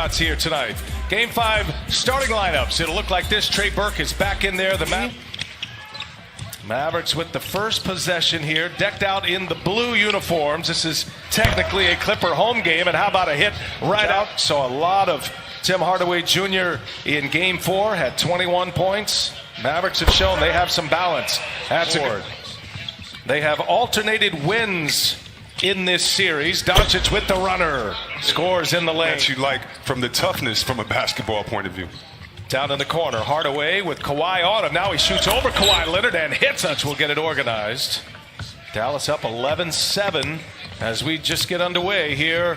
Here tonight. Game 5 starting lineups. It'll look like this. Trey Burke is back in there. The Mavericks with the first possession here, decked out in the blue uniforms. This is technically a Clipper home game, and how about a hit right out? So a lot of Tim Hardaway Jr. in Game 4 had 21 points. Mavericks have shown they have some balance. That's good. They have alternated wins in this series. Doncic with the runner, scores in the lane. That you like from the toughness from a basketball point of view. Down in the corner, Hardaway with Kawhi on him. Now he shoots over Kawhi Leonard and hits us. We'll get it organized. Dallas up 11-7 as we just get underway here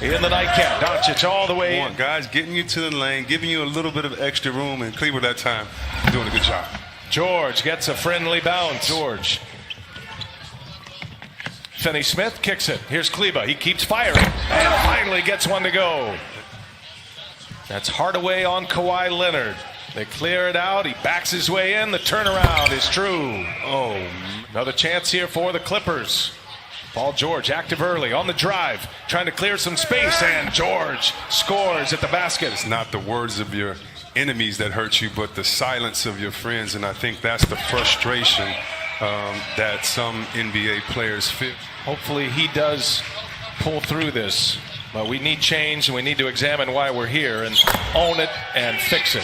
in the nightcap. Doncic all the way in. Guys, getting you to the lane, giving you a little bit of extra room, and Cleveland that time doing a good job. George gets a friendly bounce. George. Finney-Smith kicks it. Here's Kleba. He keeps firing and finally gets one to go. That's Hardaway on Kawhi Leonard. They clear it out. He backs his way in. The turnaround is true. Oh, another chance here for the Clippers. Paul George active early on the drive, trying to clear some space, and George scores at the basket. It's not the words of your enemies that hurt you, but the silence of your friends, and I think that's the frustration that some NBA players feel. Hopefully he does pull through this, but we need change and we need to examine why we're here and own it and fix it.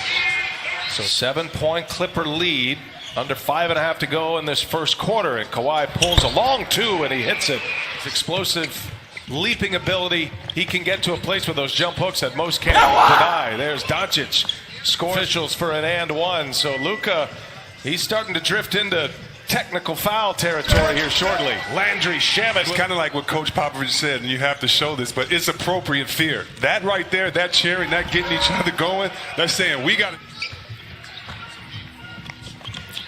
So 7-point Clipper lead, under 5.5 to go in this first quarter, and Kawhi pulls a long two and he hits it. His explosive leaping ability, he can get to a place with those jump hooks that most can't deny. There's Doncic, score officials for an and one. So Luka, he's starting to drift into technical foul territory here shortly. Landry Shamet. It's kind of like what Coach Popovich said, and you have to show this, but it's appropriate fear. That right there, that cheering, that getting each other going, that's saying we got it.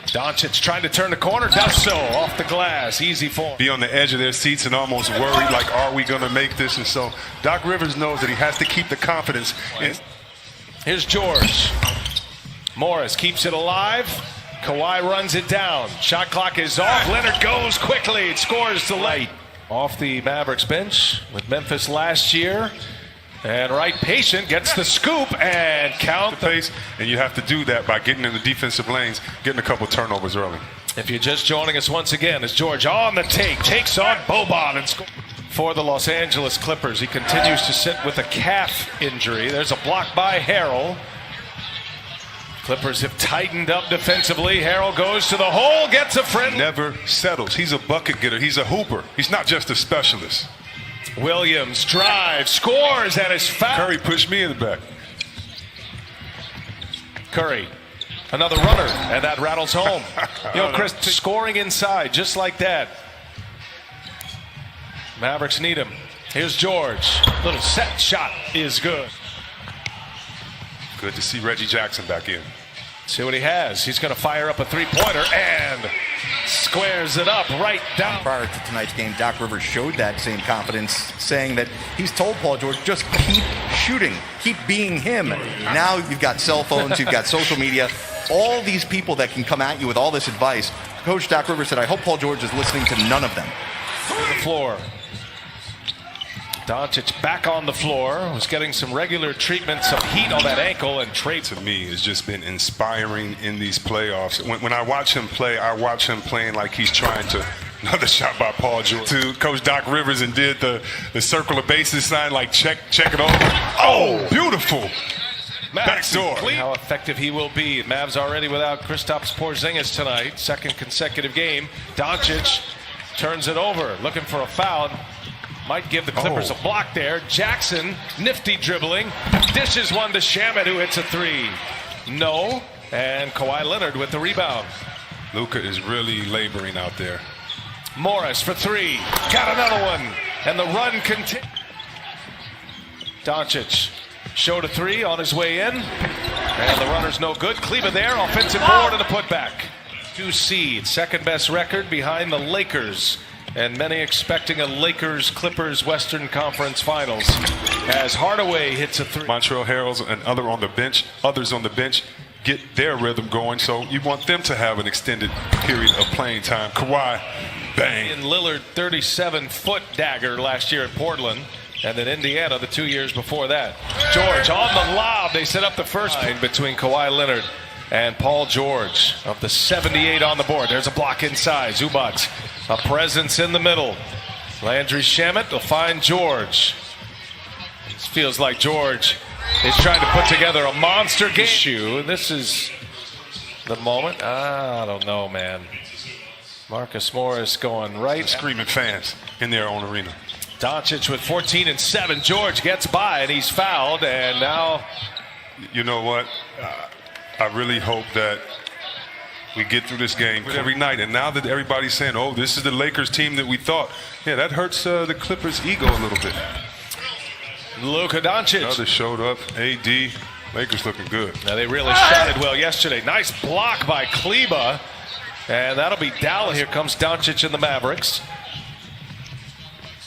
Doncic trying to turn the corner, does so off the glass. Easy for him. Be on the edge of their seats and almost worried, like, are we going to make this? And so Doc Rivers knows that he has to keep the confidence. Here's George. Morris keeps it alive. Kawhi runs it down. Shot clock is off. Leonard goes quickly. It scores the late. Off the Mavericks bench with Memphis last year. And Wright patient gets the scoop and count the pace. And you have to do that by getting in the defensive lanes, getting a couple turnovers early. If you're just joining us once again, as George on the take, takes on Boban and scores. For the Los Angeles Clippers, he continues to sit with a calf injury. There's a block by Harrell. Clippers have tightened up defensively. Harrell goes to the hole, gets a friend. Never settles. He's a bucket getter. He's a hooper. He's not just a specialist. Williams drives, scores, and is fouled. Curry pushed me in the back. Curry, another runner, and that rattles home. You know, Chris, scoring inside just like that. Mavericks need him. Here's George. Little set shot is good. Good to see Reggie Jackson back in. See what he has. He's going to fire up a three-pointer and squares it up right down. Prior to tonight's game, Doc Rivers showed that same confidence, saying that he's told Paul George, just keep shooting, keep being him. Now you've got cell phones, you've got social media, all these people that can come at you with all this advice. Coach Doc Rivers said, I hope Paul George is listening to none of them. To the floor. Doncic back on the floor, was getting some regular treatment, some heat on that ankle, and Trey. To me, has just been inspiring in these playoffs. When I watch him play, I watch him playing like he's trying to. Another shot by Paul George to Coach Doc Rivers and did the circle of bases sign, like check it over. Oh, beautiful. Backdoor. How effective he will be. Mavs already without Kristaps Porzingis tonight. Second consecutive game. Doncic turns it over, looking for a foul. Might give the Clippers a block there. Jackson, nifty dribbling, dishes one to Shamet, who hits a three. No, and Kawhi Leonard with the rebound. Luka is really laboring out there. Morris for three, got another one, and the run continues. Doncic showed a three on his way in, and the runner's no good. Kleba there, offensive board and a putback. 2 seed, second best record behind the Lakers. And many expecting a Lakers-Clippers Western Conference Finals as Hardaway hits a three. Montrezl Harrell's and others on the bench get their rhythm going, so you want them to have an extended period of playing time. Kawhi, bang. And Lillard, 37-foot dagger last year in Portland. And then Indiana the 2 years before that. George on the lob. They set up the first pick between Kawhi Leonard and Paul George of the 78 on the board. There's a block inside. Zubac, a presence in the middle. Landry Shamet will find George. This feels like George is trying to put together a monster game. This is the moment. I don't know, man. Marcus Morris going right. Screaming fans in their own arena. Doncic with 14 and 7. George gets by and he's fouled, and now. You know what? I really hope that we get through this game every night. And now that everybody's saying, "Oh, this is the Lakers team that we thought," yeah, that hurts the Clippers' ego a little bit. Luka Doncic. Others showed up. AD, Lakers looking good. Now they really shot it well yesterday. Nice block by Kleba, and that'll be Dallas. Here comes Doncic and the Mavericks.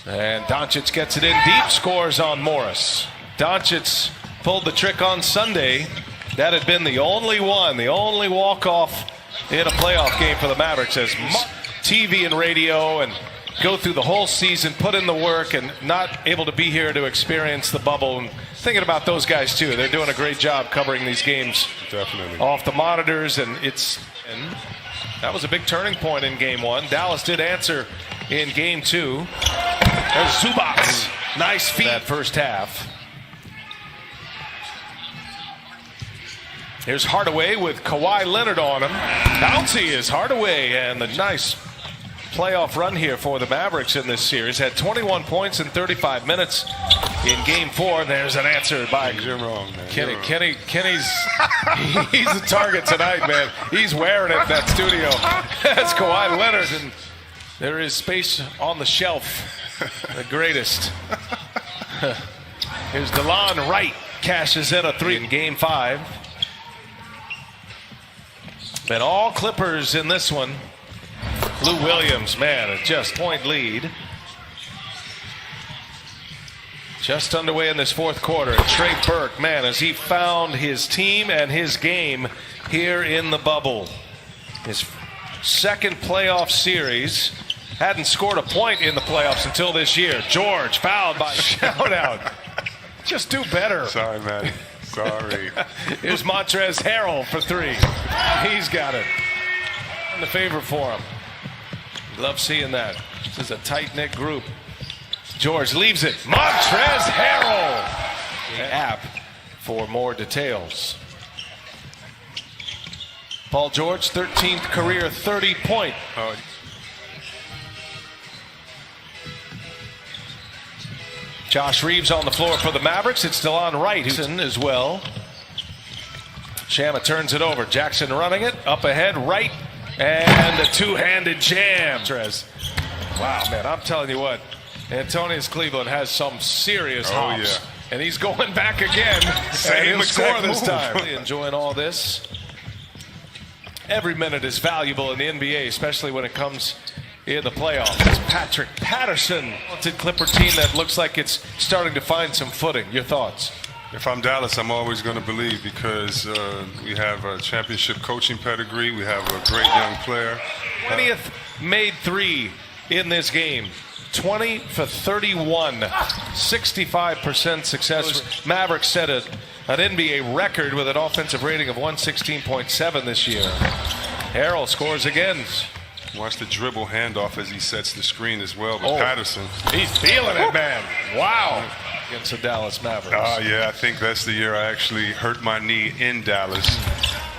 And Doncic gets it in deep, scores on Morris. Doncic pulled the trick on Sunday. That had been the only walk-off in a playoff game for the Mavericks, as TV and radio and go through the whole season, put in the work, and not able to be here to experience the bubble. And thinking about those guys too. They're doing a great job covering these games. Definitely. Off the monitors, and that was a big turning point in game one. Dallas did answer in game two. There's Zubac. Nice feet that first half. Here's Hardaway with Kawhi Leonard on him. Bouncy is Hardaway, and the nice playoff run here for the Mavericks in this series. Had 21 points in 35 minutes in game four. There's an answer by You're wrong, man. Kenny. You're wrong. Kenny's he's the target tonight, man. He's wearing it in that studio. That's Kawhi Leonard, and there is space on the shelf. The greatest. Here's DeLon Wright, cashes in a three in game five. Been all Clippers in this one. Lou Williams, man, a just point lead. Just underway in this fourth quarter. And Trey Burke, man, as he found his team and his game here in the bubble. His second playoff series. Hadn't scored a point in the playoffs until this year. George fouled by shout out. Just do better. Sorry, man. Sorry. Here's Montrezl Harrell for three. He's got it. In the favor for him. Love seeing that. This is a tight-knit group. George leaves it. Montrezl Harrell. App for more details. Paul George, 13th career 30-point. Josh Reeves on the floor for the Mavericks. It's DeLon Wright who's in as well. Shamet turns it over. Jackson running it. Up ahead, Wright. And a two-handed jam. Wow, man, I'm telling you what. Antonius Cleveland has some serious hops. Yeah. And he's going back again. Same and he'll score this move. time. Enjoying all this. Every minute is valuable in the NBA, especially when it comes in the playoffs. It's Patrick Patterson. Talented Clipper team that looks like it's starting to find some footing. Your thoughts? If I'm Dallas, I'm always going to believe, because we have a championship coaching pedigree. We have a great young player. 20th made three in this game. 20 for 31. 65% success. Mavericks set an NBA record with an offensive rating of 116.7 this year. Harrell scores again. Watch the dribble handoff as he sets the screen as well with Patterson. He's feeling it, man. Wow. Against the Dallas Mavericks. Yeah, I think that's the year I actually hurt my knee in Dallas.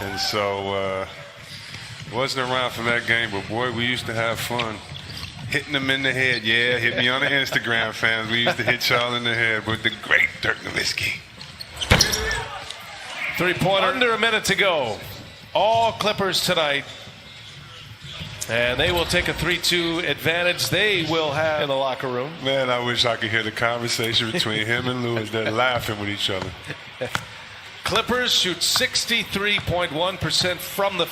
And so wasn't around for that game, but boy, we used to have fun. Hitting them in the head. Yeah, hit me on the Instagram, fans. We used to hit y'all in the head with the great Dirk Nowitzki. Three-pointer. Under a minute to go. All Clippers tonight. And they will take a 3-2 advantage. They will have in the locker room. Man, I wish I could hear the conversation between him and Lewis. They're laughing with each other. Clippers shoot 63.1% from the